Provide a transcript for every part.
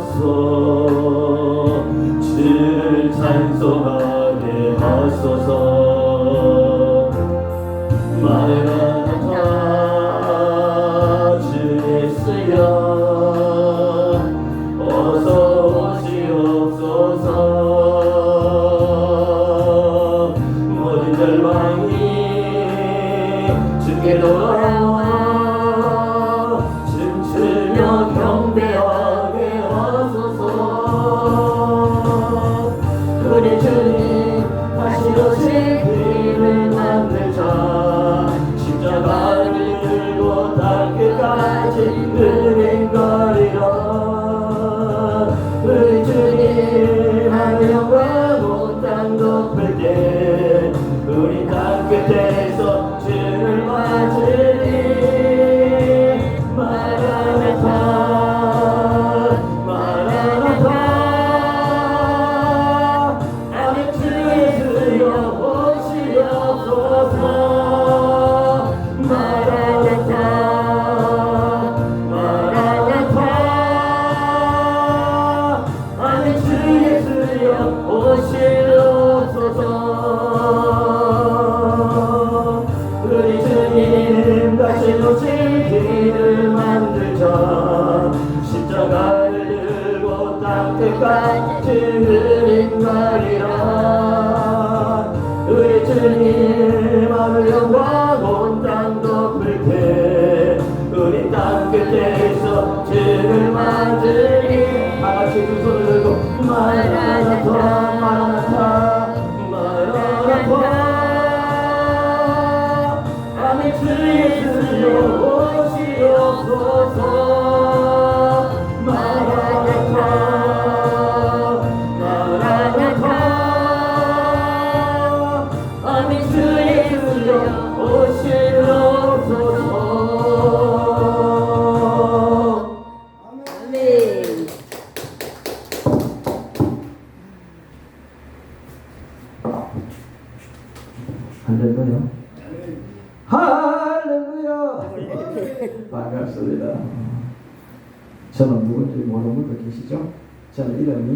주옵소서. 주를 찬송하게 하소서. 마라나타 주 예수여 어서 오시옵소서. 모든 열방이 주께 돌아와 춤추며 경배하게 하소서. 우리 주님 다시 오실 길을 만들자. 십자가를 들고 땅끝까지 은행거리라. 우리 주님 하늘 영광 온 땅 덮을 때 우리 땅끝에서 주를 맞으리. 마라나타 마라나타 아멘 주 예수여 오시옵소서. 마라나타 마라나타 아멘 주 예수여 오시옵소서. 우리 주님 다시 오실 길을 만들자. 십자가를 들고 땅끝까지 은행거리라. 우리 주님 하늘 영광 온 땅 덮을 때 우리 땅끝에서 주를 만들리. 다같이 두 손을 들고 마라나타 마라나타 마라나타 아멘 주 예수여 오시옵소서. 마라나타 마라나타 아멘 주 예수여 오시옵소서. 아멘. 할렐루야. 할렐루야. 반갑습니다. 저는 누군지 모르는 분들 계시죠? 저는 이름이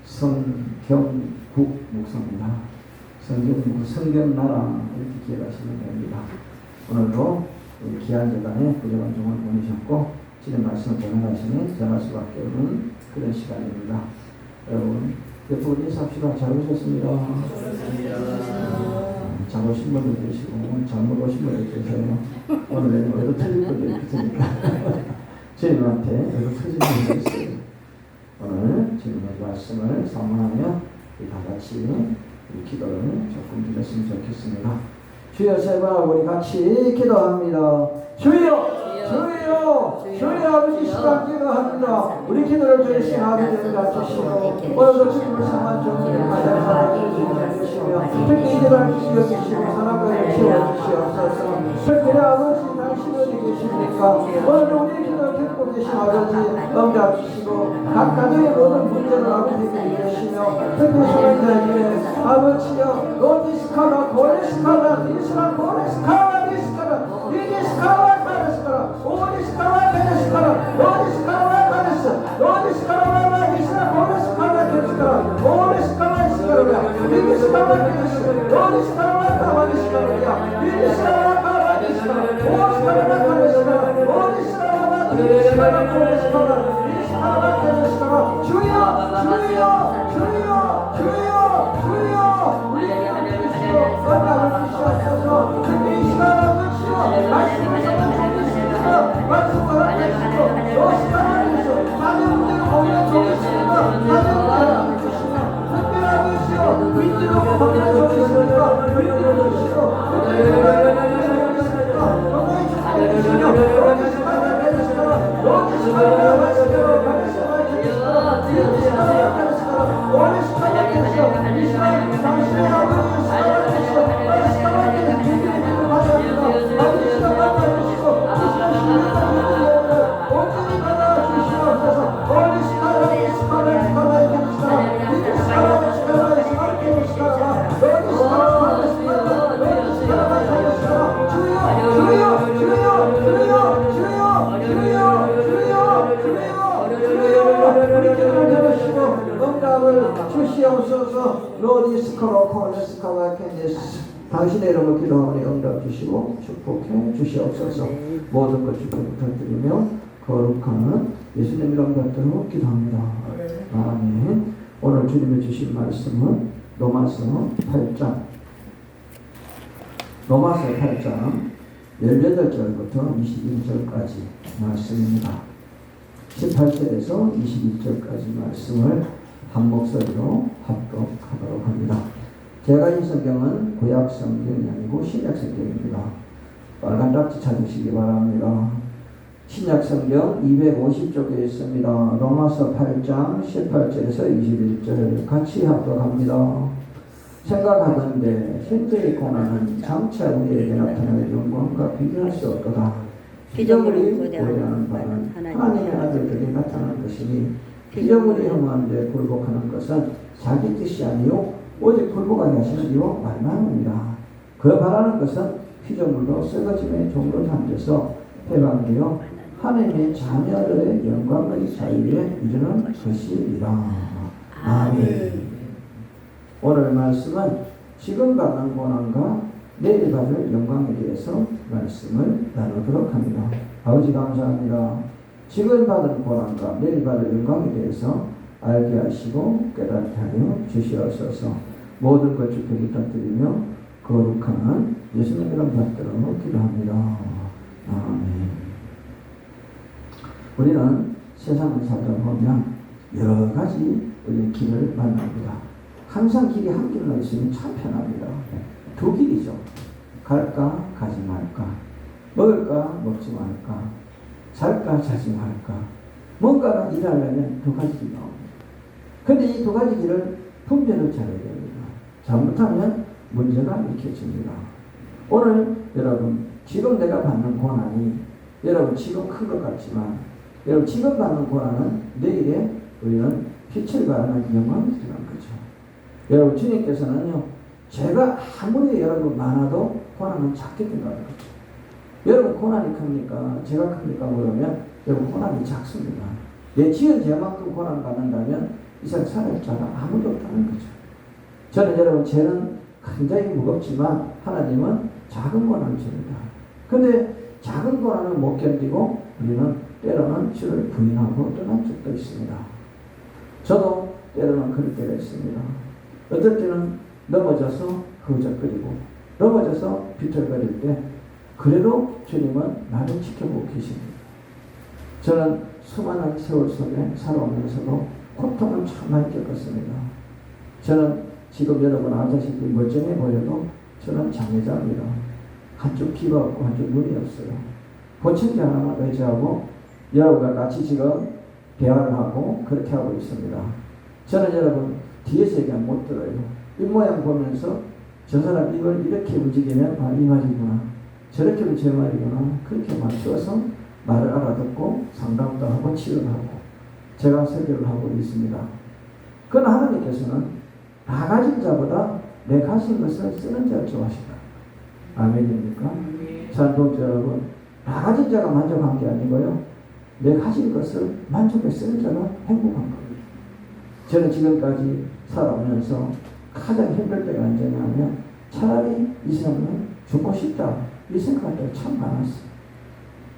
성경국 목사입니다. 성경국 성경나라 이렇게 기억하시면 됩니다. 오늘도 우리 귀한 재단에 부족한 종을 보내셨고 지금 말씀을 전하시니 전할 수밖에 없는 그런 시간입니다. 여러분 예쁘게 인사합시다. 잘 오셨습니다. 잘 오신 분들 계시고 잘못 오신 분들 계세요. 오늘 외도 틀릴 분들 있으니까 주님한테 외도 틀린 분들 있어요. 오늘 주님의 말씀을 사모하며 우리 다 같이 우리 기도를 조금 드렸으면 좋겠습니다. 주여 제발 우리 같이 기도합니다. 주여 주여 주여 아버지 시간 기도합니다. 우리 기도를 주신 아버지를 갖추시고 오늘도 주님을 sam한 종들을 가장 사랑해주시며 특히 이들을 여기시고 사랑과를 키워주시옵소서. 특별히 아버지 당신 어디 계십니까? 오늘도 우리 기도를 듣고 계신 아버지 응답주시고 각 가정의 모든 문제를 아버지께 이르시며 특히 소년자에게 아버지여 로디스카라 고레스카라 니스라 고레스카라 니스카라 니스카라 카레스카라 오디스카라 베레스카라 로디스카라 카레스 로디스카라 니스라 고레스카라 베레스카라 오레스카라 니스카라 니스카라 베레스 로디스카라 카레스카라 니스카라 카레스카라 오스카라 카레스카라 오디스카라 니스카라 고레스카라 니스카라 베레스카라 주여 주여 주여 주여 주여 우리 하나님 주시오 건강을 주시옵소서. 특히 이 시간을 주시오 말씀을 전해주시옵소서. 말씀을 전해주시고 또 시간을 주시오 자녀 문제를 공유해 주시옵소서. 자녀 문제를 주시오 특별한 주시오 위기로 건강해 주시옵소서. 위기로 주시오 건강해 주시옵소서. 건강해 주시옵소서. 주여 우리 기도를 들으시고 응답을 주시옵소서. 로디스커로 콜레스카와 캔디스 당신의 이름으로 기도하니 응답 주시고 축복해 주시옵소서. 모든 것 축복 부탁드리며 거룩한 예수님 이름 받들어 기도합니다. 아멘. 오늘 주님이 주신 말씀은 로마서 8장 18절부터 22절까지 말씀입니다. 18절에서 22절까지 말씀을 한 목소리로 합독하도록 합니다. 제가 이 성경은 구약 성경이 아니고 신약 성경입니다. 빨간 딱지 찾으시기 바랍니다. 신약 성경 250쪽에 있습니다. 로마서 8장 18절에서 21절 같이 합독합니다. 생각하건대 현재의 고난은 장차 우리에게 나타날 영광과 비교할 수 없도다. 피조물이 고려하는 바는 하나님의 아들들이 나타나는 것이니 피조물이 혐오한데 굴복하는 것은 자기 뜻이 아니요 오직 굴복하게 하시는 이로 말미암으니라. 그 바라는 것은 피조물도 썩어짐의 종로 잠겨서 해방되어 하나님의 자녀들의 영광의 자유에 이르는 것이니라. 아멘. 오늘 말씀은 지금 받는 고난과 내일 받을 영광에 대해서 말씀을 나누도록 합니다. 아버지 감사합니다. 지금 받은 고난과 내일 받을 영광에 대해서 알게 하시고 깨닫게 하여 주시옵소서. 모든 것 주께 부탁드리며 거룩한 예수님 이름 받들어 기도합니다. 아멘. 우리는 세상을 살다 보면 여러 가지 우리 길을 만납니다. 항상 길이 한 길로 있으면 참 편합니다. 두 길이죠. 갈까 가지 말까, 먹을까 먹지 말까, 살까 자지 말까, 뭔가를 일하려면 두 가지 길이 나옵니다. 그런데 이 두 가지 길을 분별을 잘해야 됩니다. 잘못하면 문제가 일으켜집니다. 오늘 여러분 지금 내가 받는 고난이 여러분 지금 큰 것 같지만 여러분 지금 받는 고난은 내일에 우리는 빛을 발하는 영광이 되는 거죠. 여러분 주님께서는요, 제가 아무리 여러분 많아도 고난은 작게 된다는 거죠. 여러분 고난이 큽니까? 제가 큽니까? 그러면 여러분 고난이 작습니다. 내 지은 죄만큼 고난 받는다면 이 세상 살아갈 자가 아무도 없다는 거죠. 저는 여러분 죄는 굉장히 무겁지만 하나님은 작은 고난을 줍니다. 그런데 작은 고난을 못 견디고 우리는 때로는 주를 부인하고 떠난 적도 있습니다. 저도 때로는 그럴 때가 있습니다. 어떨 때는 넘어져서 허우적거리고 넘어져서 비틀거릴 때 그래도 주님은 나를 지켜보고 계십니다. 저는 수많은 세월 속에 살아오면서도 고통을 참 많이 겪었습니다. 저는 지금 여러분 아시다시피 멀쩡해 보여도 저는 장애자입니다. 한쪽 귀가 없고 한쪽 눈이 없어요. 보청기 하나만 의지하고 여러분과 같이 지금 대화를 하고 그렇게 하고 있습니다. 저는 여러분 뒤에서 얘기하면 못 들어요. 입모양 보면서 저 사람 입을 이렇게 움직이면 아, 이 말이구나, 저렇게 하면 제 말이구나, 그렇게 맞추어서 말을 알아듣고 상담도 하고 치료를 하고 제가 설교를 하고 있습니다. 그러나 하나님께서는 다 가진 자보다 내 가진 것을 쓰는 자를 좋아하신다. 아멘입니까? 산동자 여러분, 다 가진 자가 만족한 게 아니고요, 내 가진 것을 만족해 쓰는 자가 행복한 겁니다. 저는 지금까지 살아오면서 가장 힘들 때가 언제냐면 차라리 이 세상은 죽고 싶다 이 생각할 때가 참 많았어요.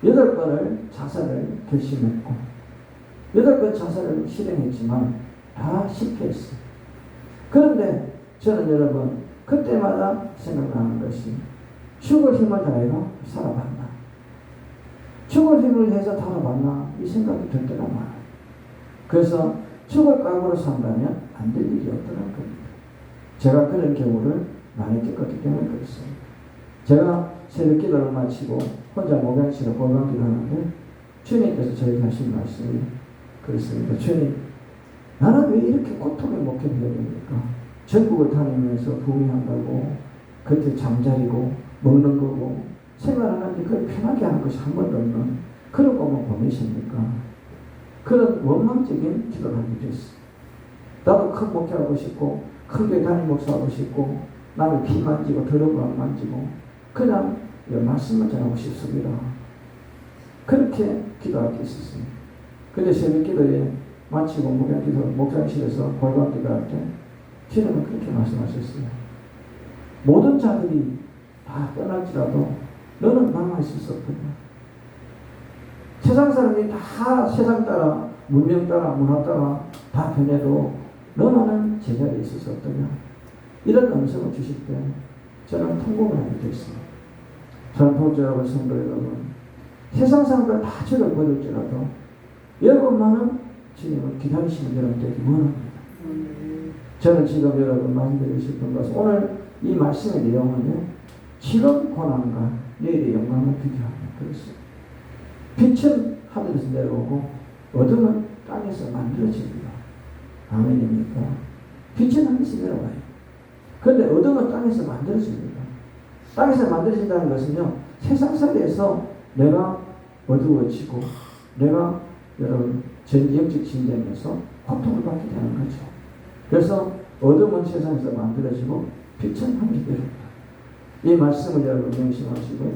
8번을 자살을 결심했고 8번 자살을 실행했지만 다 실패했어요. 그런데 저는 여러분 그때마다 생각나는 것이 죽을 힘을 다해서 살아봤나, 죽을 힘을 해서 살아봤나 이 생각이 들 때가 많아요. 그래서 죽을 각오로 산다면 안 될 일이 없더라는 겁니다. 제가 그런 경우를 많이 겪었기 때문에 그렇습니다. 제가 새벽 기도를 마치고 혼자 목양치러 골방기도 하는데 주님께서 저에게 하신 말씀이 그렇습니다. 주님, 나는 왜 이렇게 고통을 못 견뎌야 됩니까? 전국을 다니면서 부흥한다고 그때 잠자리고 먹는 거고 생활하는데 그걸 편하게 하는 것이 한 번도 없는 그런 것만 보내십니까? 그런 원망적인 기도를 하게 됐어요. 나도 큰 목회하고 싶고 큰 교회 담임 목사하고 싶고 남의 피 만지고 더러운 안 만지고 그냥 말씀만 전하고 싶습니다. 그렇게 기도할 게 있었습니다. 근데 새벽 기도에 마치고 목장실에서 골방기도 할 때 주님은 그렇게 말씀하셨어요. 모든 자들이 다 떠날지라도 너는 남아있을 수 없다. 세상 사람이 다 세상 따라 문명 따라 문화 따라 다 변해도 너만은 제자리에 있을 수 없더냐. 이런 음성을 주실 때 저는 통곡을 하게 됐습니다. 저는 보좌하고 성도 여러분, 세상 사람들 다 저를 버릴지라도 여러분만은 주님을 기다리시는 여러분 되기 원합니다. 저는 지금 여러분 말씀드리고 싶은 것은 오늘 이 말씀의 내용은요, 지금 고난과 내일의 영광을 비교합니다. 그렇습니다. 빛은 하늘에서 내려오고 어둠은 땅에서 만들어집니다. 아멘입니까? 빛은 하늘에서 내려와요. 그런데 어둠은 땅에서 만들어집니다. 땅에서 만들어진다는 것은요, 세상살이에서 내가 어두워지고 내가 여러분 영적 진정에서 고통을 받게 되는 거죠. 그래서 어둠은 세상에서 만들어지고 빛은 하늘에서 내려옵니다. 이 말씀을 여러분 명심하시고요.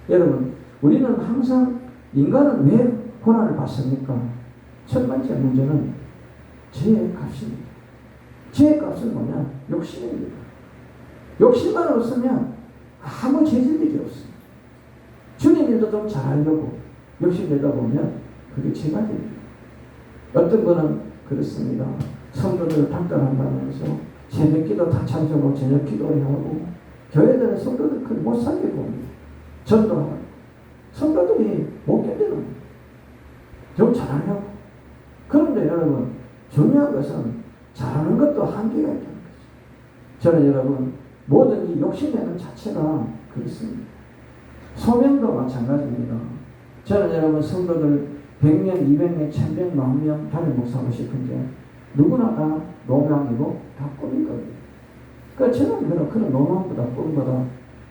여러분, 우리는 항상 인간은 왜 고난을 받습니까? 첫 번째 문제는 죄의 값입니다. 죄의 값은 뭐냐? 욕심입니다. 욕심만 없으면 아무 죄질 일이 없습니다. 주님일도 좀 잘하려고 욕심내다 보면 그게 죄가 됩니다. 어떤 분은 그렇습니다. 성도들을 닥달한다면서 새벽기도 다 참석하고 저녁 기도하고 교회들은 성도들 그걸 못 살게 봅니다. 전도하고 성도들이 못 견디는 좀 잘하려고. 그런데 여러분, 중요한 것은 잘하는 것도 한계가 있다는 거죠. 저는 여러분, 모든 이 욕심내는 자체가 그렇습니다. 소명도 마찬가지입니다. 저는 여러분 성도들 100명, 200명, 1000명, 10,000명 담임 목사하고 싶은데 누구나 다 노망이고 다 꿈인 겁니다. 그러니까 저는 그런 노망보다 꿈보다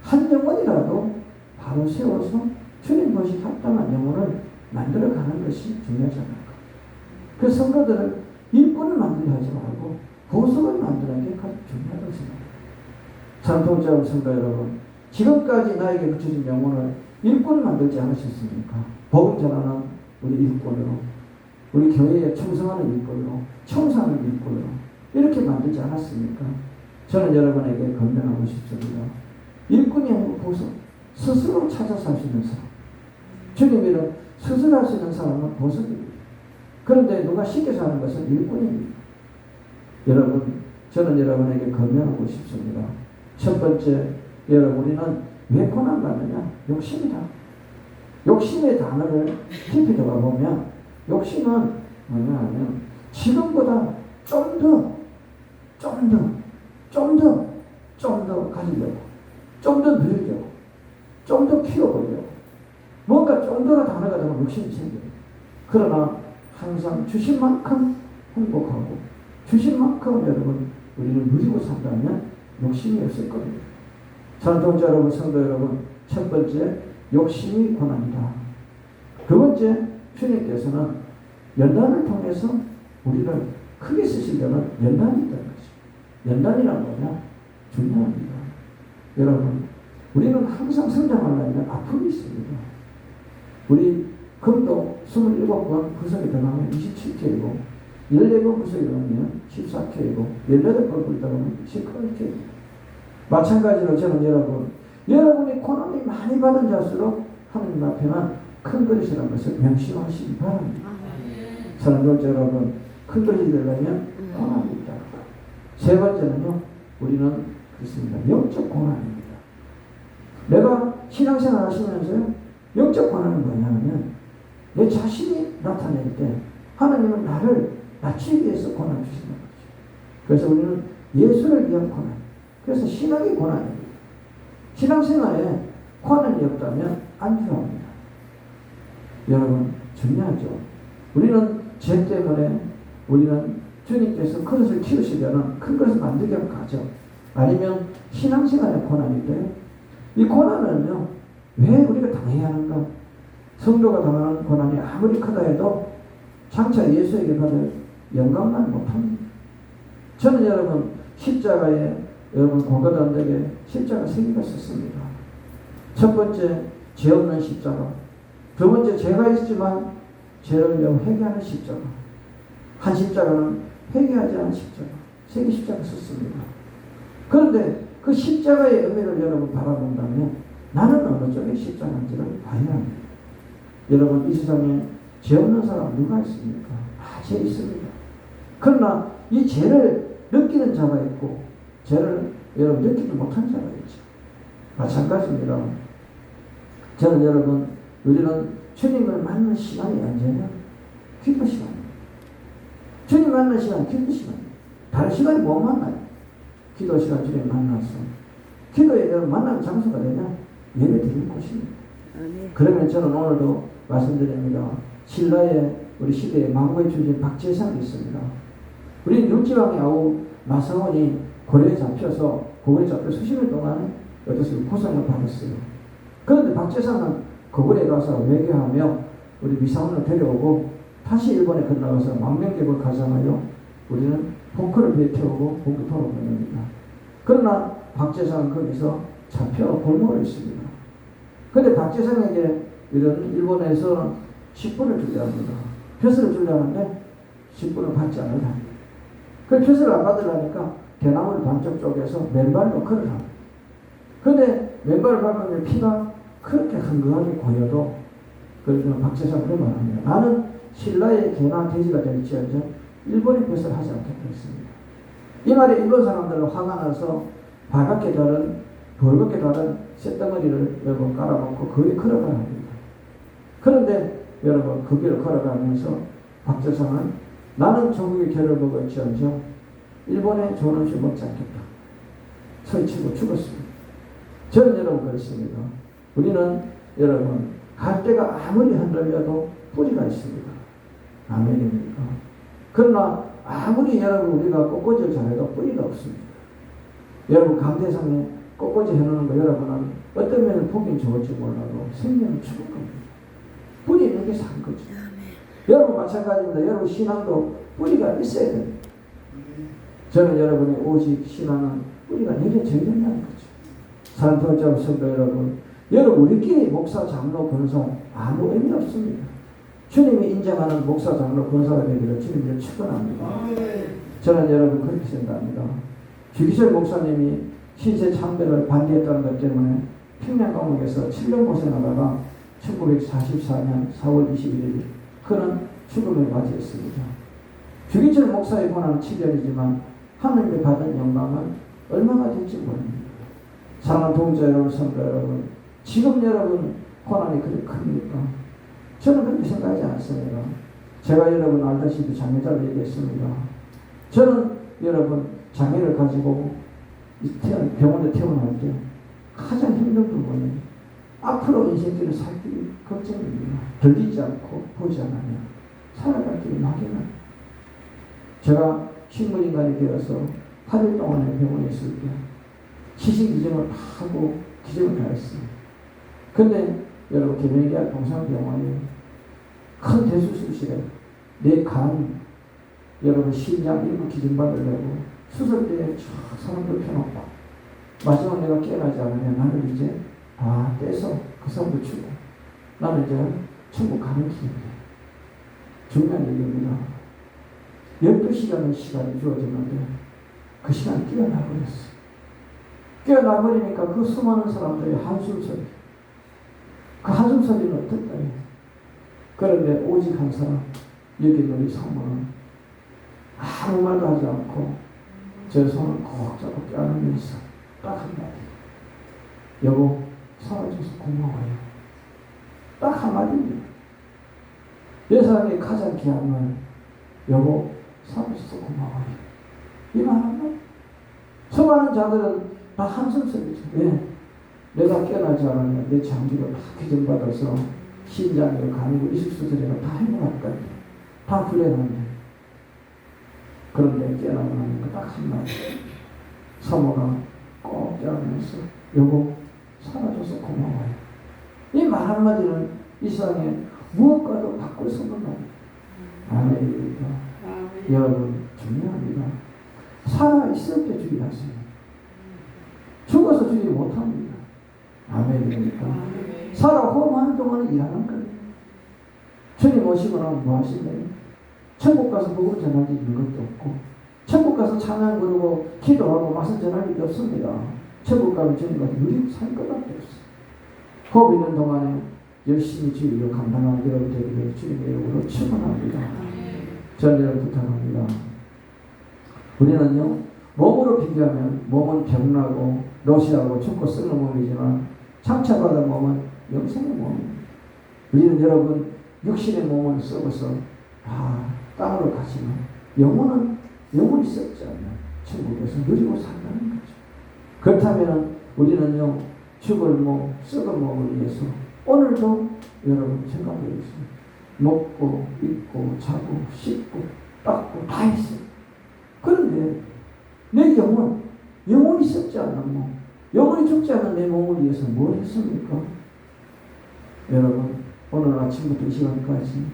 한 영혼이라도 바로 세워서 주님 보시 합당한 영혼을 만들어가는 것이 중요하지 않을까. 그 성도들을 일꾼을 만들려 하지 말고 보석을 만드는 게 가장 중요하다고 생각합니다. 전통적으로 성도 여러분, 지금까지 나에게 붙여진 영혼을 일꾼을 만들지 않으셨습니까? 복음 전하는 우리 일꾼으로, 우리 교회에 충성하는 일꾼으로, 청소하는 일꾼으로 이렇게 만들지 않았습니까? 저는 여러분에게 건면하고 싶습니다. 일꾼이 아니고 보석, 스스로 찾아서 할 수 있는 사람. 주님이는 스스로 할 수 있는 사람은 보석입니다. 그런데 누가 시켜서 하는 것은 일꾼입니다. 여러분, 저는 여러분에게 건면하고 싶습니다. 첫 번째, 여러분, 우리는 왜 고난 받느냐? 욕심이다. 욕심의 단어를 깊이 들어가 보면 욕심은 뭐냐 하면 지금보다 좀 더 가지려고, 좀 더 누리려고, 좀 더 키워보려고, 뭔가 좀 더가 단어가 되면 욕심이 생겨요. 그러나 항상 주신 만큼 행복하고 주신 만큼 여러분 우리는 누리고 산다면 욕심이 없을 겁니다. 전통자 여러분, 성도 여러분, 첫 번째 욕심이 고난이다. 두 번째, 주님께서는 연단을 통해서 우리를 크게 쓰시려는 연단이 있다는 거죠. 연단이란 뭐냐? 중요합니다. 여러분, 우리는 항상 성장하려면 아픔이 있습니다. 우리 금도 27번 구석이 들어가면 27K이고 14번 구석이 들어가면 14K이고 18번 구석이 들어가면 18K입니다. 마찬가지로 저는 여러분이 고난이 많이 받은 자수록 하나님 앞에는 큰 그릇이라는 것을 명심하시기 바랍니다. 사랑하는 여러분, 큰 그릇이 되려면 고난이 있다. 세 번째는요, 우리는 그렇습니다. 영적 고난입니다. 내가 신앙생활 하시면서요, 영적 고난은 뭐냐면 내 자신이 나타낼 때 하나님은 나를 낮추기 위해서 고난 주시는 거죠. 그래서 우리는 예수를 위한 고난, 그래서 신앙이 고난입니다. 신앙생활에 고난이 없다면 안 필요합니다. 여러분, 중요하죠. 우리는 죄 때문에 우리는 주님께서 그릇을 키우시려는 큰 것을 만들게 가죠. 아니면 신앙생활에 고난인데 이 고난은요, 왜 우리가 당해야 하는가? 성도가 당하는 고난이 아무리 크다 해도 장차 예수에게 받을 영광만 못합니다. 저는 여러분 십자가에 여러분 고가단에게 십자가 3개가 썼습니다. 첫 번째, 죄 없는 십자가. 두 번째, 죄가 있지만 죄를 위하여 회개하는 십자가. 한 십자가는 회개하지 않은 십자가, 세계 십자가 썼습니다. 그런데 그 십자가의 의미를 여러분 바라본다면 나는 어느 쪽의 십자가인지를 봐야 합니다. 여러분 이 세상에 죄 없는 사람 누가 있습니까? 다 죄 있습니다. 그러나 이 죄를 느끼는 자가 있고 죄를 여러분 느끼지 못하는 자가 있죠. 마찬가지입니다. 저는 여러분 우리는 주님을 만나는 시간이 언제냐? 기도 시간입니다. 주님 만나는 시간 기도 시간입니다. 다른 시간에 못 만나요. 기도 시간 주님 만나서 기도에 여러분 만나는 장소가 되냐? 예배 드리는 곳입니다. 그러면 저는 오늘도 말씀드립니다. 신라의 우리 시대의 망고의 주신 박재상이 있습니다. 우리 육지왕의 아우 마사원이 고려에 잡혀서 수십 년 동안 어디서 고생을 받았어요. 그런데 박재상은 고구려에 가서 외교하며 우리 미사원을 데려오고 다시 일본에 건너가서 망명객을 가장하여 우리는 포크를 배에 태우고 본국토로 보냅니다. 그러나 박재상은 거기서 잡혀 골몰을 했습니다. 그런데 박재상에게 이런 일본에서 10분을 주려 합니다. 표서를 주려 하는데 10분을 받지 않으라. 그 표서를 안 받으려니까 대나무를 반쪽 쪼개서 맨발로 걸으라. 그런데 맨발을 밟으면 피가 그렇게 흥건하게 고여도 그러면 박재상은 그런 말을 합니다. 나는 신라의 개나 돼지가 될지언정 일본의 표서를 하지 않겠다 했습니다. 이 말에 일본 사람들은 화가 나서 빨갛게 다른 벌겋게 다른 쇳덩어리를 여러분 깔아놓고 그 위에 걸어가야 합니다. 그런데 여러분 그 길을 걸어가면서 박재상은 나는 조국의 죄를 먹을지언정 일본의 좋은 음식 먹지 않겠다. 소리치고 죽었습니다. 저는 여러분 그렇습니다. 우리는 여러분 갈대가 아무리 흔들려도 뿌리가 있습니다. 아멘입니까? 그러나 아무리 여러분 우리가 꽃꽂이를 잘해도 뿌리가 없습니다. 여러분 강대상에 꽃꽂이 해놓는 거 여러분은 어떤 면을 보긴 좋을지 몰라도 생명은 죽을 겁니다. 뿌리 있는 게 산 거죠. 여러분 마찬가지입니다. 여러분 신앙도 뿌리가 있어야 됩니다. 저는 여러분의 오직 신앙은 뿌리가 내려져야 된다는 거죠. 산토점 성도 여러분, 여러분 우리끼리 목사, 장로, 권사 아무 의미 없습니다. 주님이 인정하는 목사, 장로, 권사가 되기를 주님을 축원합니다. 저는 여러분 그렇게 생각합니다. 주기철 목사님이 신세 참배를 반대했다는 것 때문에 평양감옥에서 7년 고생하다가 1944년 4월 21일 그는 죽음을 맞이했습니다. 주기철 목사의 고난은 7년이지만 하나님이 받은 영광은 얼마나 될지 모릅니다. 사랑하는 동자 여러분, 성도 여러분, 지금 여러분 고난이 그렇게 큽니까? 저는 그렇게 생각하지 않습니다. 제가 여러분 알다시피 장애자를 얘기했습니다. 저는 여러분 장애를 가지고 병원에 태어날 때 가장 힘든 부분이 앞으로 인생길을 살 길이 걱정입니다. 들리지 않고 보지 않으면 살아갈 길이 막연합니다. 제가 식물인간이 되어서 8일 동안에 병원에 있을 때 시신기증을 다 하고 기증을 다 했어요. 근데 여러분 개명계약 동산병원이 큰 대수술실에 내 간 여러분 심장 일부 기증받으려고 수술대에 쫙 사람들 펴놓고 마지막 내가 깨어나지 않으면 나는 이제 다 떼서 그 사람도 주고 나는 이제 천국 가는 길입니다. 중요한 얘기입니다. 12시간의 시간이 주어졌는데 그 시간이 뛰어나버렸어요. 뛰어나버리니까 그 수많은 사람들의 한숨소리, 그 한숨소리는 어떨까요? 그런데 오직 한 사람, 여기 있는 우리 사모는 아무 말도 하지 않고 제 손을 꼭 잡고 껴안으면서 딱 한마디, 여보 살아줘서 고마워요. 딱 한마디입니다. 내 사랑의 가장 귀한 말, 여보 살아줘서 고마워요. 이 말 한마디. 수많은 자들은 다 한숨소리죠. 왜? 내가 깨어나지 않으면 내 장기를 다 기증받아서 신장이고 간이고 이식수술이고 다 해먹을 거예요. 다 불려놨네. 그런데 깨어나고 나니까 딱 한마디. 사모가 꼭 깨어나면서 여보 살아줘서 고마워요. 이 말 한마디는 이 세상에 무엇과도 바꿀 수 없는 말입니다. 아멘입니다. 여러분 중요합니다. 살아있을 때 주의하세요. 죽어서 주의 못합니다. 아멘입니까? 살아 호흡하는 동안은 일하는 거예요. 주님 오시고 나면 뭐 하시나요? 천국 가서 복음 전할 일 있는 것도 없고, 천국 가서 찬양 부르고 기도하고 말씀 전할 일이 없습니다. 천국 가면 주님과 누리고 살 것밖에 없어요. 호흡 있는 동안에 열심히 주의로 감당하는 여러분 되기를 주님의 이름으로 축원합니다. 저는 여러분 부탁합니다. 우리는요, 몸으로 비교하면 몸은 병나고 노쇠하고 죽고 썩는 몸이지만 상처받은 몸은 영생의 몸입니다. 우리는 여러분 육신의 몸을 썩어서 땅으로 가지만 영혼이 썩지 않는 천국에서 누리고 산다는 거죠. 그렇다면 우리는요, 죽을 몸, 썩은 몸을 위해서 오늘도 여러분 생각해 보세요. 먹고 입고 자고 씻고 닦고 다 했어요. 그런데 내 영혼이 썩지 않는 몸, 영혼이 죽지 않는 내 몸을 위해서 뭘 했습니까? 여러분 오늘 아침부터 이 시간까지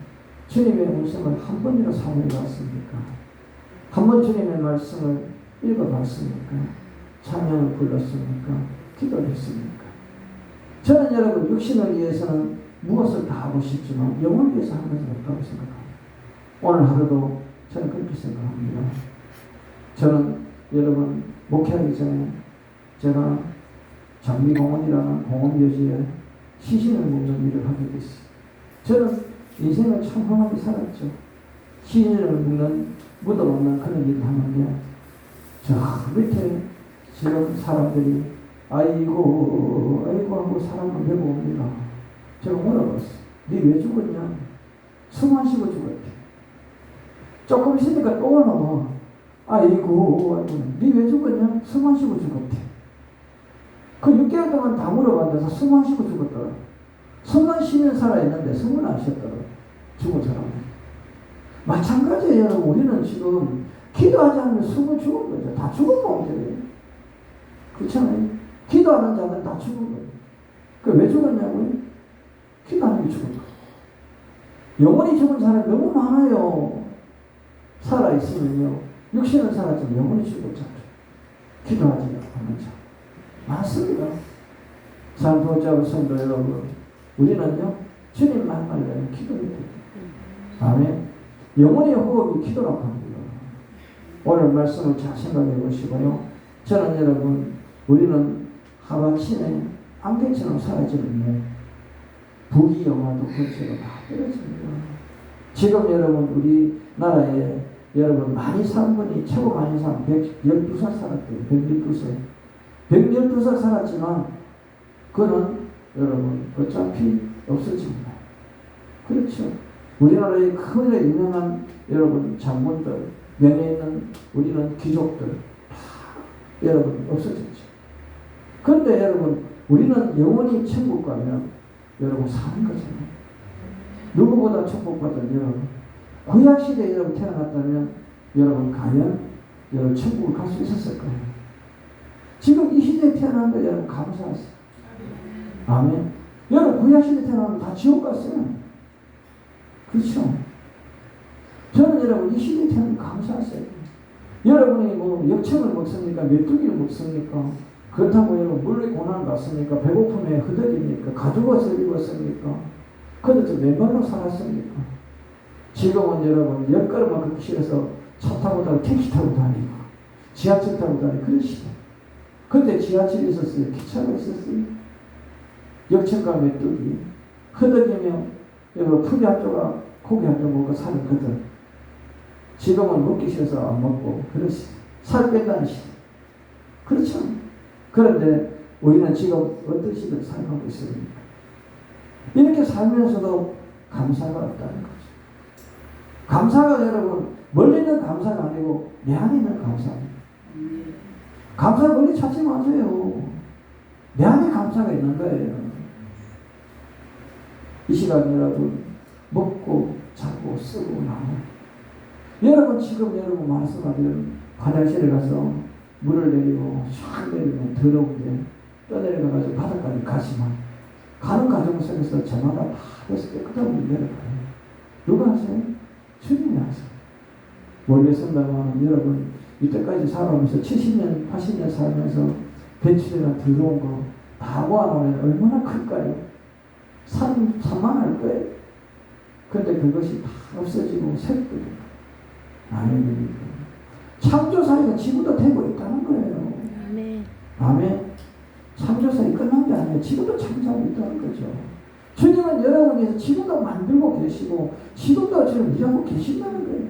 주님의 음성을 한 번이나 사모해 봤습니까? 한 번 주님의 말씀을 읽어봤습니까? 찬양을 불렀습니까? 기도를 했습니까? 저는 여러분 육신을 위해서는 무엇을 다 하고 싶지만 영혼을 위해서 한 것은 없다고 생각합니다. 오늘 하루도 저는 그렇게 생각합니다. 저는 여러분 목회하기 전에 제가 장미공원이라는 공원묘지에 시신을 묻는 일을 하게 됐어요. 저는 인생을 참 험하게 살았죠. 시신을 묻는 묻어 없는 그런 일을 하는데 저 밑에 지금 사람들이 아이고 하고 사람을 메고 옵니다. 제가 물어봤어요. 네 왜 죽었냐? 숨 안 쉬고 죽었대. 조금 있으니까 또 올라와. 아이고 네 왜 죽었냐? 숨 안 쉬고 죽었대. 그 6개월 동안 다 물어봤는데 숨 안 쉬고 죽었더라. 숨만 쉬면 살아있는데 숨은 안 쉬었더라. 죽은 사람은. 마찬가지예요. 여러분 우리는 지금 기도하지 않으면 숨을 죽은 거죠. 다 죽은 몸들이에요. 그렇잖아요. 기도하는 자는 다 죽은 거예요. 그 왜 죽었냐고요? 기도하는 게 죽은 거예요. 영혼이 죽은 사람이 너무 많아요. 살아있으면요. 육신은 살았지만 영혼이 죽었잖아요. 기도하지 않는 자. 많습니다. 산도자부 성도 여러분, 우리는요, 주님 만나려면 기도해야 돼요. 아멘. 영혼의 호흡이 기도라고 합니다. 오늘 말씀을 잘 생각해 보시고요. 저는 여러분, 우리는 하루아침에 안개처럼 사라지는데, 부귀영화도 근처로 다 떨어집니다. 지금 여러분, 우리나라에 여러분, 많이 산 분이, 최고 많이 산 112살 살았대요. 112살. 112살 살았지만, 그는 여러분, 어차피 없어집니다. 그렇죠. 우리나라의 크게 유명한 여러분, 장군들, 명예 있는 우리는 귀족들, 다 여러분, 없어졌죠. 그런데 여러분, 우리는 영원히 천국 가면 여러분 사는 거잖아요. 누구보다 천국받은 여러분. 구약시대에 여러분 태어났다면 여러분 과연 여러분 천국을 갈 수 있었을 거예요. 지금 이 시대에 태어난 거 여러분 감사하세요. 아멘. 여러분 구약시대에 태어나면 다 지옥 갔어요. 그렇죠. 저는 여러분 이 시대에 태어나면 감사하세요. 여러분이 뭐 역청을 먹습니까? 메뚜기를 먹습니까? 그렇다고 여러분 물리 고난 받습니까? 배고픔에 흐드립니까? 가죽옷을 입었습니까? 그래도 맨발로 살았습니까? 지금은 여러분 열걸음만 걷기 싫어서 차 타고 다니고 택시 타고 다니고 지하철 타고 다니고 그런 시대. 그때 지하철이 있었어요. 기차가 있었어요. 역청과 메뚜기 흐드리며 풀이 한조가 고기 한조 먹고 사는 그들. 지금은 먹기 싫어서 안 먹고 그런 시대. 살 뺀다는 시대. 그렇죠. 그런데 우리는 지금 어떤 시대를 살아가고 있습니까? 이렇게 살면서도 감사가 없다는 거죠. 감사가 여러분 멀리 있는 감사가 아니고 내 안에 있는 감사입니다. 감사를 멀리 찾지 마세요. 내 안에 감사가 있는 거예요. 이 시간 여러분 먹고 자고 쓰고 나고 여러분 지금 여러분 말씀하면 화장실에 가서 물을 내리고 샥 내리면 더러운데 떠내려가가지고 바닥까지 가시면 가는 과정 속에서 저마다 다 해서 깨끗하게 내려가요. 누가 하세요? 주님이 하세요. 멀리 쓴다고 하는 여러분 이때까지 살아오면서 70년 80년 살면서 배출이나 더러운 거 다 모아놓으면 얼마나 클까요? 산만할 거예요. 그런데 그것이 다 없어지고 새롭게 됩니다. 아멘. 창조사회가 지금도 되고 있다는 거예요. 아멘. 아멘. 창조사회 끝난 게 아니에요. 지금도 창조하고 있다는 거죠. 주님은 여러분께서 지금도 만들고 계시고 지금도 지금 일하고 계신다는 거예요.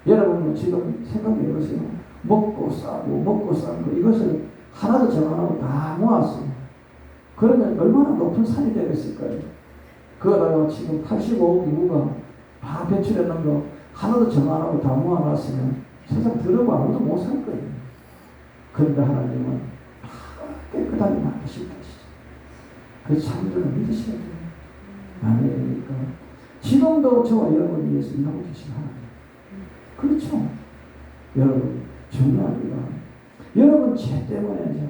여러분 지금 생각해 보세요. 먹고 싸고 먹고 싸고 이것을 하나도 정안 하고 다 모았어요. 그러면 얼마나 높은 산이 되겠을까요? 그거다가 지금 85억 인구가 다 배출해놓은 거 하나도 정안 하고 다 모아놨으면 세상 들어봐 아무도 못 살 거예요. 그런데 하나님은 다 깨끗하게 만드실 것이죠. 그 창조를 믿으셔야 돼요. 아멘이니까 지금도 저와 여러분을 위해서 일하고 계신 하나님. 그렇죠. 여러분 중요합니다. 여러분 죄 때문에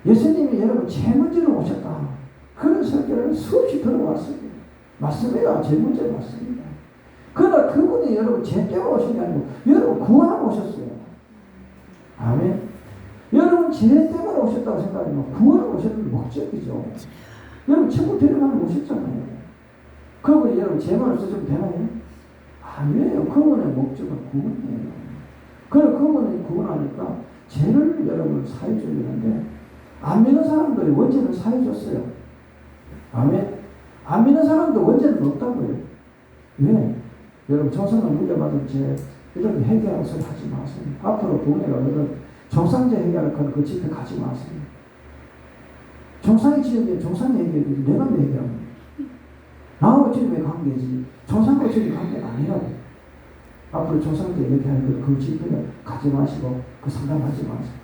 예수님이 여러분 죄 문제로 오셨다. 그런 설교를 수없이 들어왔습니다. 맞습니다. 죄 문제 맞습니다. 그러나 그분이 여러분 죄 때문에 오신 게 아니고 여러분 구원하러 오셨어요. 아멘. 여러분 죄 때문에 오셨다고 생각하면 구원하러 오셨던 목적이죠. 여러분 천국 데려가는 오셨잖아요. 그분이 여러분 죄만 없어지면 되나요? 아니에요. 그분의 목적은 구원이에요. 그래서 그분이 구원하니까 죄를 여러분 사해 주려는데 안 믿는 사람들이 원죄는 사해 줬어요. 아멘. 안 믿는 사람도 원죄는 없다고요. 왜? 여러분 조상을 물려받은 죄 이런 회개하는 소리 하지 마세요. 앞으로 동네가 여러분 정상제 회개하는 그 집회 가지 마세요. 정상이 지은 게 정상이 회개해야지 내가 왜 회개합니까? 나하고 주님의 관계지 정상과 주님의 관계가 아니라고. 앞으로 조상제 얘기하는 그 집회를 가지 마시고 그 상담하지 마세요.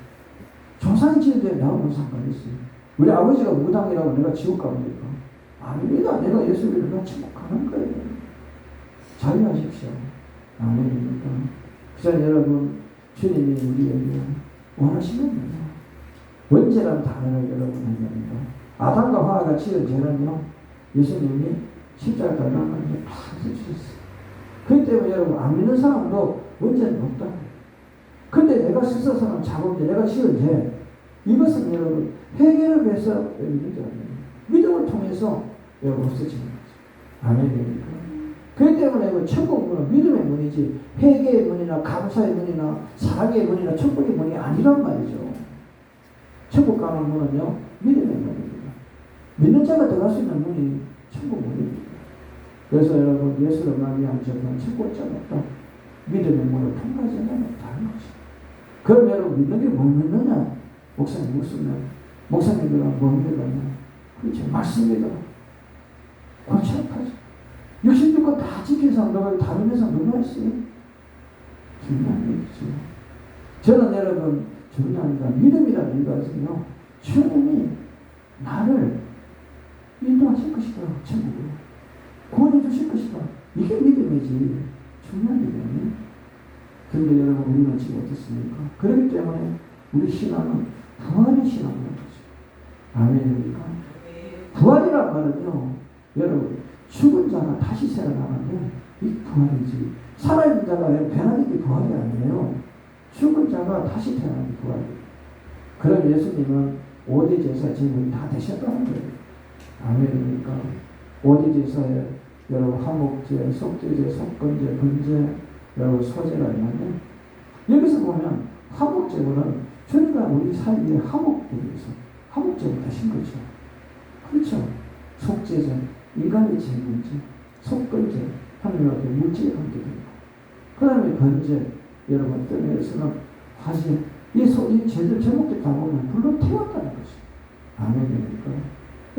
조상이 지은 데 나하고는 상관이 있어요. 우리 아버지가 무당이라고 내가 지옥 갑니까? 아닙니다. 내가 예수를 같이 못 가는 거예요. 자유하십시오. 아멘입니까? 그래서 여러분 주님이 우리에게 원하시는 원죄라는 단어를 여러분 얘기합니다. 아담과 하와가 지은 죄는요 예수님이 십자가 달라는 걸 다 해주셨어요. 그렇기 때문에 여러분 안 믿는 사람도 원죄는 없다고. 근데 내가 스스로는 자범죄, 내가 지은 죄 이것은 여러분 회개를 위해서 믿는 게 아니에요. 믿음을 통해서 여러분 없어지는 거죠. 아멘입니까? 그렇기 때문에 천국 문은 믿음의 문이지 회개의 문이나 감사의 문이나 사랑의 문이나 천국의 문이 아니란 말이죠. 천국 가는 문은요 믿음의 문입니다. 믿는 자가 들어갈 수 있는 문이 천국 문입니다. 그래서 여러분 예수를 만나면 저는 천국자가 없다. 믿음의 문을 통과하지 않는다는 거죠. 그럼 여러분 믿는 게 뭘 믿느냐? 목사님 묻으면 목사님들은 뭘 믿느냐? 그렇죠. 말씀입니다. 그렇지 않다죠. 66권 다 지킨 사람 누가 다른 회사 누가 있어요? 중요한 얘기죠. 저는 여러분 중요합니다. 믿음이라는 이것은요 주님이 나를 인도하실 것이다. 천국으로 구원해 주실 것이다. 이게 믿음이지. 중요한 믿음이에요. 그런데 여러분 우리는 지금 어떻습니까? 그렇기 때문에 우리 신앙은 부활의 신앙인 거죠. 아멘입니까? 부활이란 말은요 여러분 죽은 자가 다시 살아나는데 이 부활이지. 살아있는 자가 변하는 게 부활이 아니에요. 죽은 자가 다시 태어나는 게 부활이에요. 그럼 예수님은 5대 제사 제물이 다 되셨다는 거예요. 아멘입니까? 5대 제사에 여러분 화목제, 속죄제, 속건제, 번제, 여러분 소제가 있는데 여기서 보면 화목제물은 주님과 우리 사이에 화목되기 위해서 화목제물 되신 거죠. 그렇죠. 속죄제, 인간의 죄 문제, 속건제, 하나님 앞에 물질에 관계되고 그 다음에 번제, 여러분 때문에서는 사실 이 죄들 제목들 다 보면 불로 태웠다는 거죠. 아멘입니까?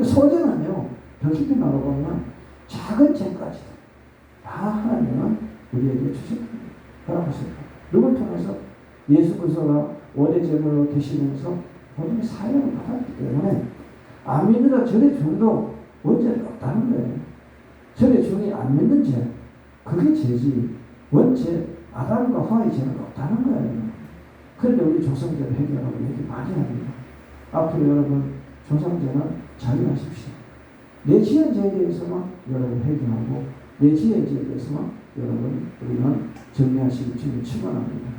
소제는요 더 깊이 나가보면 작은 죄까지도 다 하나님은 우리에게 주셨습니다. 허락하셨다. 누굴 통해서 예수 그리스도가 원의 제물로 되시면서 본인의 사역을 받았기 때문에 안 믿느라 절의 중도 원죄는 없다는 거예요. 절의 중이 안 믿는 죄 그게 죄지 원죄 아담과 하와의 죄는 없다는 거예요. 그런데 우리 조상제를 해결하고 얘기 많이 합니다. 앞으로 여러분 조상제는 자유하십시오. 내 지은 죄에 대해서만 여러분 회개하고 내 지은 죄에 대해서만 여러분 우리는 정리하시기 주님 축원합니다.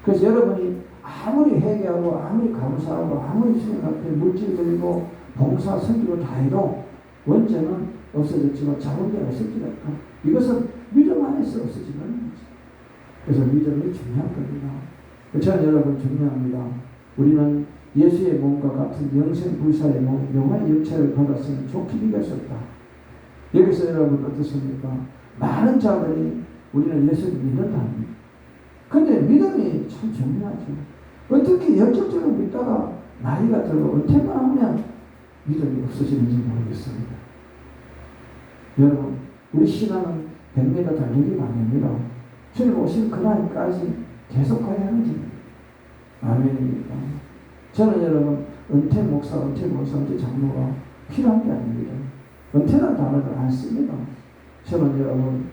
그래서 여러분이 아무리 회개하고 아무리 감사하고 아무리 주님 앞에 물질 드리고 봉사 섬기고 다 해도 원죄는 없어졌지만 자본제가 없어지니까 이것은 믿음 안에서 없어지는 거죠. 그래서 믿음이 중요한 겁니다. 저는 여러분 중요합니다. 우리는 예수의 몸과 같은 영생 불사의 몸, 영화의 역체를 받았으면 좋게 이겼었다. 여기서 여러분 어떻습니까? 많은 자들이 우리는 예수를 믿는다. 근데 믿음이 참 중요하죠. 어떻게 열정적으로 믿다가 나이가 들고 은퇴만 하면 믿음이 없어지는지 모르겠습니다. 여러분, 우리 신앙은 100m 달리기가 아닙니다. 주님 오신 그날까지 계속 가야 하는 길입니다. 아멘입니다. 저는 여러분, 은퇴 목사, 은퇴 장로가 필요한 게 아닙니다. 은퇴라는 단어를 안 씁니다. 저는 여러분,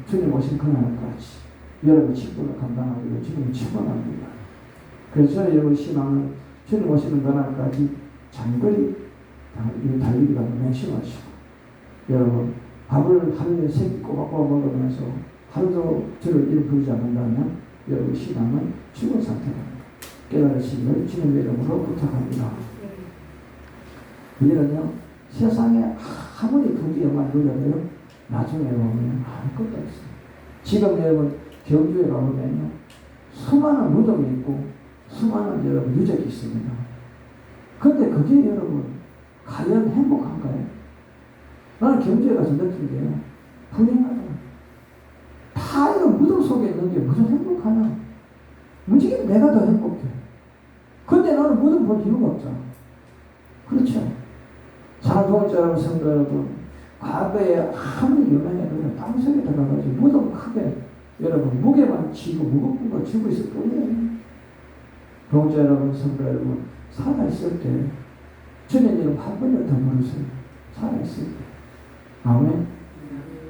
주님 오신 그날까지 여러분의 직분을 감당하기로 주님을 축원합니다. 그래서 저는 여러분 신앙은 주님 오시는 그날까지 장거리 달리기가 맹심하시고, 여러분, 밥을 하루에 3끼 꼬박꼬박 먹으면서 하루도 저를 이름 부르지 않는다면 여러분 신앙은 죽은 상태입니다. 깨달으시기를 주님의 이름으로 부탁합니다. 우리는요, 세상에 아무리 부귀영화를 누려도 나중에 보면 아무것도 없어요. 지금 여러분 경주에 가보면요, 수많은 무덤이 있고 수많은 여러분 유적이 있습니다. 근데 그게 여러분 과연 행복한가요? 나는 경주에 가서 느낀 게요, 불행하다. 다 이런 무덤 속에 있는 게 무슨 행복하냐? 무지개 내가 더 행복해. 근데 나는 무덤 볼 이유가 없잖아. 그렇죠? 사랑동자 여러분, 성도 여러분, 과거에 아무리 유명해도 땅속에 들어가가지고 무덤 크게 여러분 무게만 지고 무겁은 거 지고 있을 뿐이에요. 동자 여러분, 성도 여러분, 살아있을 때 주님 이름 한 번이라도 더 부르세요. 살아있을 때. 아멘.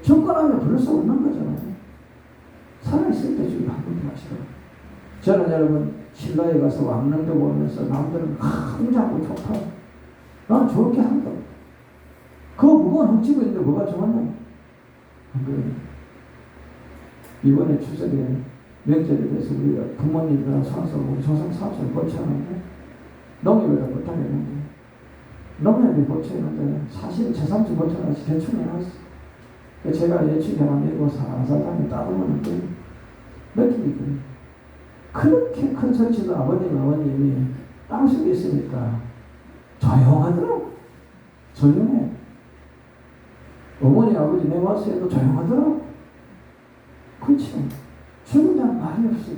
죽고나면 부를 수 없는 거잖아요. 살아있을 때 주님 한 번 더 하시라고. 저는 여러분 신라에 가서 왕릉도 보면서 남들은 흥장하고 좋다. 나는 좋게 한다. 그 무거운 흙지고 있는데 뭐가 좋았냐? 이번에 추석에 명절에 대해서 우리가 부모님이랑 사서 우리 조상 사업을 고쳐하는데 농협에다 못하겠는데, 농협이 고쳐했는데 사실은 제 삼촌 고쳐놔서 대충 해놨어. 제가 예측해만 내고 살살하게 따듬었는데 느낌이 그래요. 그렇게 큰 설치도 아버님, 어머님이 땅속에 있으니까 조용하더라고. 조용해. 어머니, 아버지 내 와서 해도 조용하더라고. 그렇죠. 죽은 자는 말이 없어요.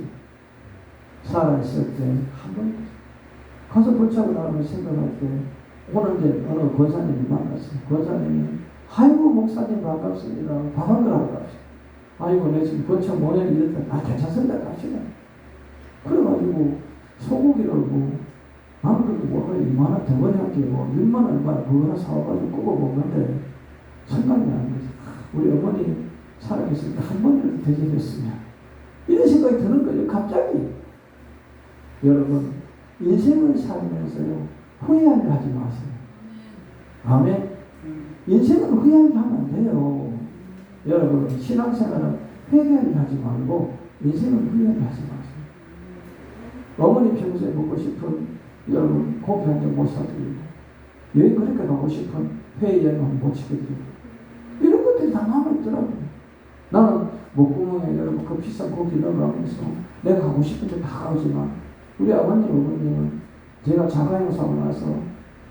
살아있을 때 한 번 가서 붙잡고 나가면 생각할 때, 오늘 이제 어느 권사님이 만났어요. 권사님이 아이고 목사님 반갑습니다. 밥 한 그릇 하고 갑시다. 아이고 내 지금 번창 모양이 이랬다. 괜찮습니다. 갑시다. 그래가지고 소고기를 아무래도 뭐가 2만원 덩어리 한 게 6만원 얼마나 그거 하나 사와가지고 굽어 먹는데 생각이 나는 거지. 우리 어머니 살아계실 때 한 번이라도 대접했으면, 이런 생각이 드는 거예요. 갑자기. 여러분, 인생을 살면서요, 후회하려 하지 마세요. 아멘. 인생은 후회하려 하면 안 돼요. 여러분, 신앙생활은 회개하려 하지 말고 인생은 후회하려 하지 마세요. 어머니 평소에 먹고 싶은 여러분 고기 한 점 못 사드리고, 여행 그렇게 가고 싶은 회의 여행은 못 시켜드리고, 이런 것들이 다 남아있더라고요. 나는 목구멍에 여러분 그 비싼 고기 넣어가면서 내가 가고 싶은데 다 가지만, 우리 아버님, 어머님은 제가 자가용 사고 나서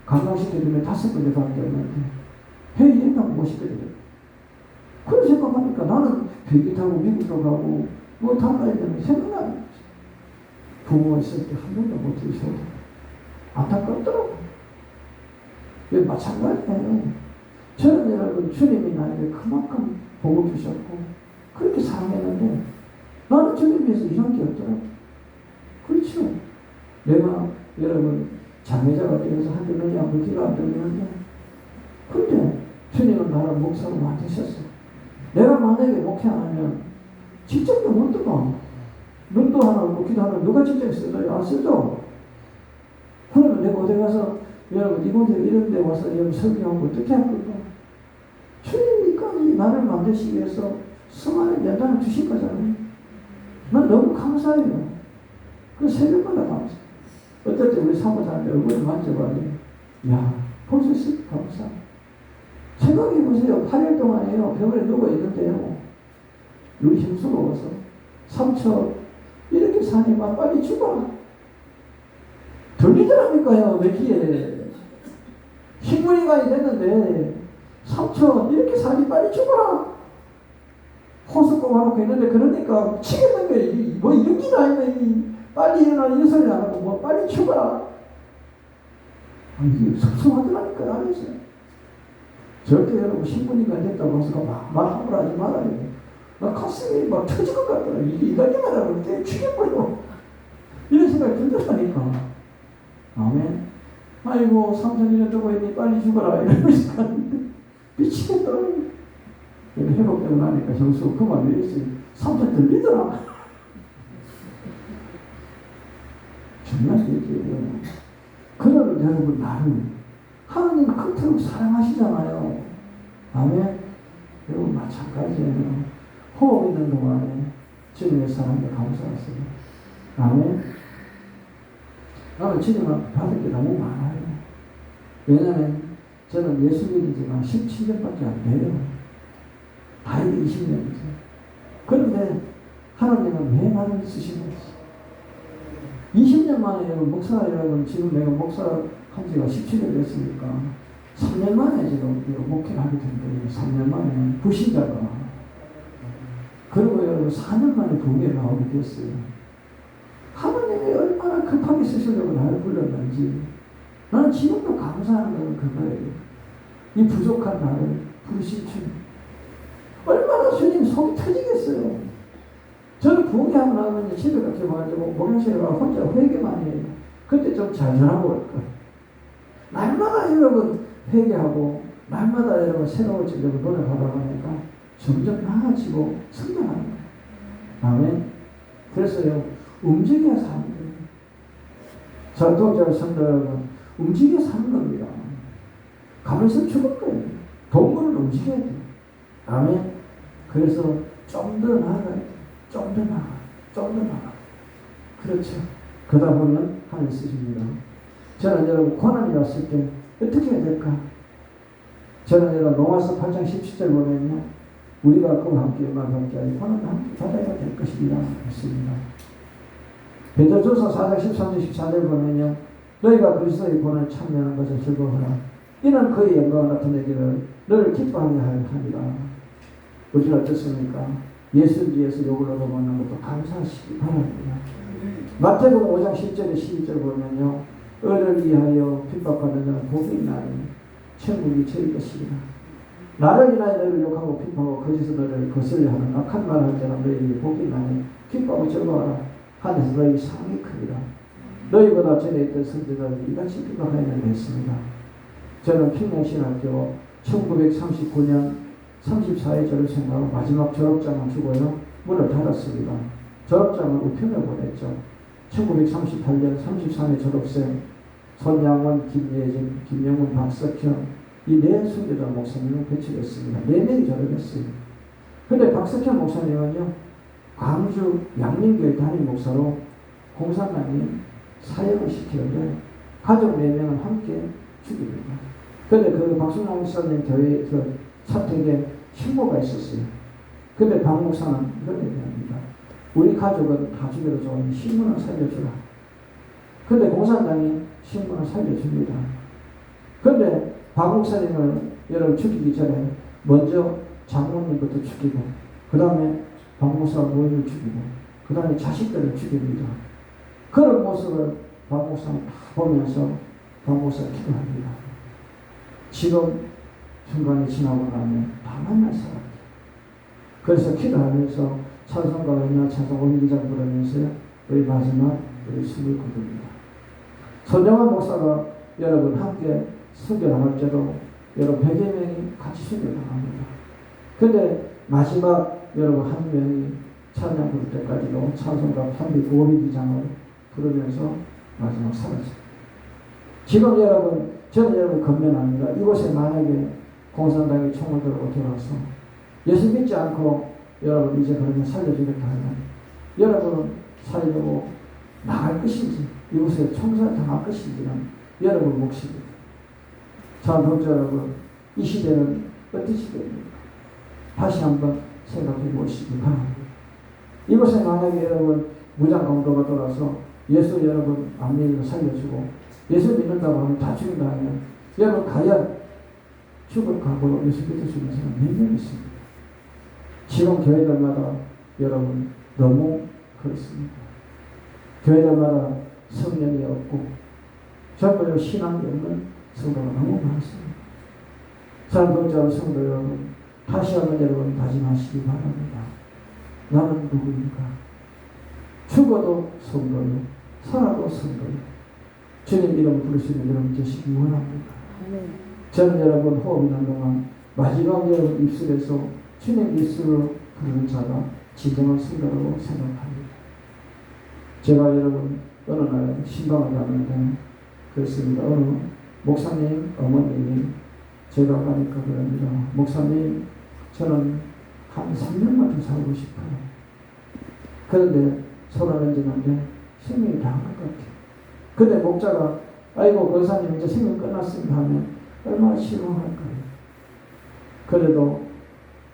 관광시켜주면 5번째 가게 했는데 회의 여행은 못 시켜드려요. 그런 생각하니까 나는 비행기 타고 미국도 가고 뭐 다 가야 되는 생각나는 거지. 부모 있을 때 한 번도 못 들으셔도 안타깝더라고. 마찬가지예요. 저는 여러분 주님이 나에게 그만큼 복을 주셨고 그렇게 사랑했는데 나는 주님에서 이런 게 없더라고. 그렇죠. 내가 여러분 장애자가 되어서 한 들러지 않고 귀가 안 들리는데, 근데 주님은 나를 목사로 만드셨어. 내가 만약에 목회 안 하면 직장도 못 들어. 눈도 하나 없고 귀도 하나, 누가 직장 쓰죠? 안 쓰죠? 그러면 내가 어디 가서 여러분 이곳에 이런 데 와서 여러분 설교하고 어떻게 할 거고? 주님이까지 나를 만드시기 위해서 수많은 연단을 주신 거잖아요. 난 너무 감사해요. 그 새벽마다 감사. 어떨 때 우리 사모자한테 얼굴을 만져봐요. 야, 벌써 감사. 생각해보세요. 8일 동안에요, 병원에 누워 있는데요, 우리 힘스러워서 삼촌 이렇게 사니만 빨리 죽어라. 들리더랍니까요. 외기에 흰무늬가 됐는데 삼촌 이렇게 사니 빨리 죽어라. 호수 꼽아놓고 있는데 그러니까 치겠는 거예요. 뭐 이런 길 아니면 빨리 일어나 이런 소리 안 하고 뭐 빨리 죽어라. 이게 섭섭하더라니까요. 안에서 절대 여러분 신분이가 됐다고 해서 막 말하고 하지 말아요. 나 가슴이 막 터질 것 같더라. 이게 이가기만 하면 때 죽여버려. 이런 생각이 들더라니까. 아멘. 아이고 삼촌 이래 두고 있니 빨리 죽어라 이러면서 미치겠더라. 회복되고 나니까 형수 그만 이랬어요. 삼촌 들리더라. 정말 얘기해요. 그걸 여러분 나를 하나님 그토록 사랑하시잖아요. 아멘. 여러분 마찬가지예요. 호흡 있는 동안에 주님의 사랑에 감사하세요. 아멘. 나는 주님을 받을 게 너무 많아요. 왜냐하면 저는 예수 믿이지만 17년밖에 안 돼요. 다행히 20년이죠. 그런데 하나님은 왜 나를 쓰시는지 20년 만에 목사 여러분 지금 내가 목사 한 지가 17년 됐으니까 3년 만에 지금 목회를 하게 된 거예요. 3년 만에 부신자가. 그리고 여러분 4년 만에 부흥에 나오게 됐어요. 하나님이 얼마나 급하게 쓰시려고 나를 불렀는지 나는 지금도 감사하는 건 그거예요. 이 부족한 나를 부르신 주님. 얼마나 주님 속이 터지겠어요. 저는 부흥회하고 나면 집에 가서 목욕실에 가서 혼자 회개만 해요. 그때 좀 잘하고 올 거예요. 날마다 여러분 회개하고 날마다 여러분 새로워지려고 노력하다 보니까 점점 나아지고 성장하는 거예요. 아멘. 그래서요 움직여 사는 거예요. 전통적 성도 여러분 움직여 사는 겁니다. 가면서 죽을 거예요. 동물은 움직여야 돼요. 아멘. 그래서 좀 더 나아가야 돼요. 좀 더 나가, 좀 더 나가. 그렇죠. 그러다 보면 하나님 쓰십니다. 저는 여러분 고난이 왔을 때 어떻게 해야 될까? 저는 여러분 로마서 8장 17절 보면요. 우리가 그와 함께 음악함께 하여 고난을 함께 받아야 될 것입니다. 했습니다. 베드로전서 4장 13절 14절 보면요. 너희가 그리스도의 고난을 참여하는 것을 즐거워하라. 이는 그의 영광을 나타내기를 너를 기뻐하게 하리라. 우리는 어떻습니까? 예수님께서 욕을 얻어먹는 것도 감사하시기 바랍니다. 마태복음 5장 10절에 12절 보면요. 너를 위하여 핍박받는 자는 복이 있나니 천국이 저희 것이리라. 나를 인하여 너를 욕하고 핍박하고 거짓으로 너를 거슬려 하는 악한 말을 할 자는 너희에게 복이 있나니 기뻐하고 즐거워하라. 하늘에서 너희 상이 크리라. 너희보다 전에 있던 선지자들이 이같이 핍박하였느니라 했습니다. 저는 평양신학교 1939년 34회 졸업생하고 마지막 졸업장을 주고요. 문을 닫았습니다. 졸업장을 우편을 보냈죠. 1938년 33회 졸업생 손양원, 김예진, 김영훈, 박석현 이 네 순교자 목사님을 배출했습니다. 4명이 졸업했어요. 근데 박석현 목사님은요. 광주 양림교회 담임 목사로 공산당이 사역을 시키는데 가족 4명을 함께 죽입니다. 근데 그 박순남 목사님 교회 그 사택에 신고가 있었어요. 근데 박 목사는 이런 얘기합니다. 우리 가족은 다 죽여도 좋으니 신문을 살려주라. 근데 공산당이 신문을 살려줍니다. 근데 박 목사님을 여러분 죽이기 전에 먼저 장모님부터 죽이고 그 다음에 박 목사가 노인을 죽이고 그 다음에 자식들을 죽입니다. 그런 모습을 박 목사는 다 보면서 박 목사가 기도합니다. 지금 순간이 지나고 나면 다 만날 사람이에요. 그래서 기도하면서 찬송가 있나 찬송 5기장 부르면서요. 우리 마지막 우리 숨을 거둡니다. 손정환 목사가 여러분 함께 순교당할 때도 여러분 100여 명이 같이 순교당합니다. 근데 마지막 여러분 한 명이 찬양 부를 때까지도 찬송가 305기장을 부르면서 마지막 사라집니다. 지금 여러분 저는 여러분 건면합니다. 이곳에 만약에 공산당이 총을 들고 들어와서 예수 믿지 않고 여러분 이제 그러면 살려주겠다 하면 여러분은 살려고 나갈 것인지 이곳에 총살 당할 것인지는 여러분 몫입니다. 자, 독자 여러분 이 시대는 어떤 시대입니까? 다시 한번 생각해 보시기 바랍니다. 이곳에 만약에 여러분 무장강도가 돌아서 예수 여러분 안 믿고 살려주고 예수 믿는다고 하면 다 죽인다 하면 여러분 과연 죽을 각오로 예수 믿을 수 있는 사람 몇 명 있습니다. 지금 교회들마다 여러분 너무 그렇습니다. 교회들마다 성령이 없고 정말로 신앙이 없는 성도가 너무 많습니다. 사랑독자 성도 여러분, 다시 한번 여러분 다짐하시기 바랍니다. 나는 누구인가? 죽어도 성도요, 살아도 성도요. 주님 이름 부르시는 여러분 되시기 원합니다. 저는 여러분 호흡이 난 동안 마지막 여러분 입술에서 주님 입술로 부르는 자가 진정한 성도라고 생각합니다. 제가 여러분 어느 날 신방을 갔는데 그렇습니다. 어느 목사님 어머님이 제가 가니까 그럽니다. 목사님 저는 한 3년만 더 살고 싶어요. 그런데 손을 얹었는데 생명이 다 한 것 같아요. 근데 목자가 아이고 권사님 이제 생명 끝났습니다 하면 얼마나 실망할까요? 그래도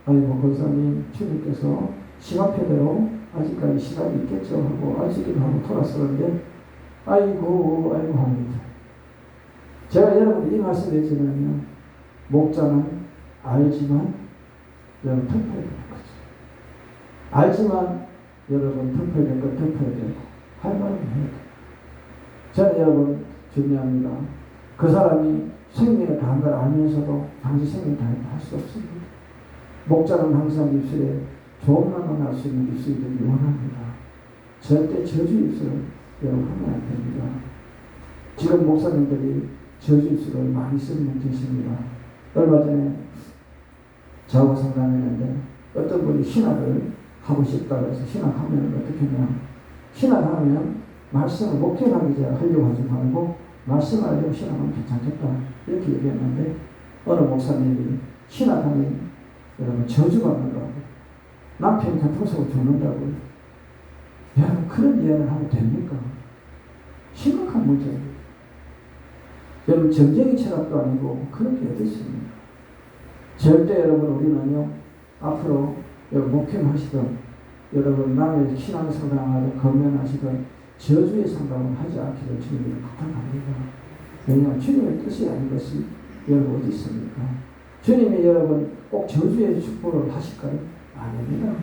아이고 권사님 주님께서 시간표대로 아직까지 시간이 있겠죠 하고 아직기도 하고 돌아서는데 아이고 합니다. 제가 여러분 이 말씀을 드리면 목자는 알지만 여러분 덮어야 되는 거죠. 알지만 여러분 덮어야 될 거 덮어야 되고 할 말은 해야 돼요. 저는 여러분 중요합니다. 그 사람이 생명을 다한 걸 알면서도 당시 생명을 다했다 할 수 없습니다. 목자는 항상 입술에 좋은 말만 할 수 있는 입술이 되기 원합니다. 절대 저주 입술을 여러분 하면 안 됩니다. 지금 목사님들이 저주 입술을 많이 쓰면 되십니다. 얼마 전에 저하고 상담했는데 어떤 분이 신학을 하고 싶다고 해서 신학하면 어떻게 하냐. 신학하면 말씀을 목회하기 전에 하려고 하지 말고 말씀을 하려고 신학하면 괜찮겠다 이렇게 얘기했는데 어느 목사님이 신학하면 여러분 저주받는다고 남편이 교통사고 죽는다고요. 여러분 그런 이야기를 하면 됩니까? 심각한 문제예요. 여러분 정쟁의 철학도 아니고 그렇게 어디 있습니까? 절대 여러분 우리는요 앞으로 여러분 목회하시던 여러분 남의 신앙 성장하든 건면하시든 저주의 상담을 하지 않기를 주님이 부탁합니다. 왜냐하면 주님의 뜻이 아닌 것이 여러분 어디 있습니까? 주님이 여러분 꼭 저주의 축복을 하실까요? 아닙니다.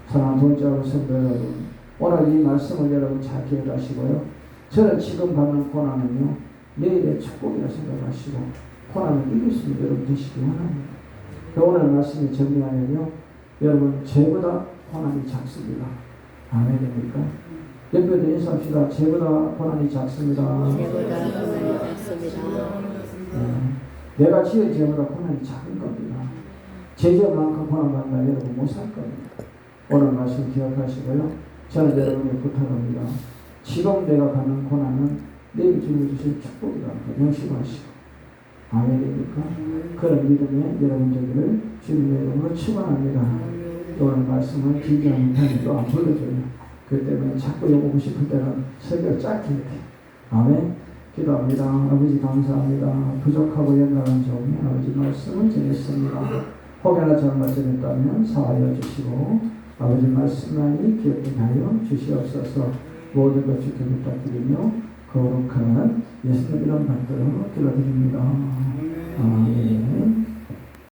사랑하는 동자와 성도 여러분, 오늘 이 말씀을 여러분 잘 기억하시고요. 저는 지금 받는 고난은요 내일의 축복이라 생각하시고 고난을 이길 수 있는 여러분 되시기 원합니다. 오늘 말씀을 정리하면요 여러분 죄보다 고난이 작습니다. 아멘입니까? 옆에도 인사합시다. 죄보다 고난이 작습니다. 죄보다 고난이 작습니다. 내가 지은 죄보다 고난이 작은 겁니다. 죄만큼 고난받는 여러분 못 살 겁니다. 오늘 말씀 기억하시고요. 저는 여러분을 부탁합니다. 지금 내가 받는 고난은 내일 주님 주실 축복이라는 거 명심하시고 아멘입니까? 그런 믿음에 여러분 되기를 주님의 이름으로 축원합니다. 오늘 말씀은 길지 않은 편이 또 안 불러줘요. 그 때문에 자꾸 욕하고 싶을 때는 설교를 짧게 이렇게 아멘 기도합니다. 아버지 감사합니다. 부족하고 연약한 종이 아버지 말씀을 전했습니다. 혹여나 잘못했다면 사하여 주시고 아버지 말씀만이 기억해 하여 주시옵소서. 모든 것 주께 부탁드리며 거룩한 예수님 이름 받들어 기도드립니다. 아멘.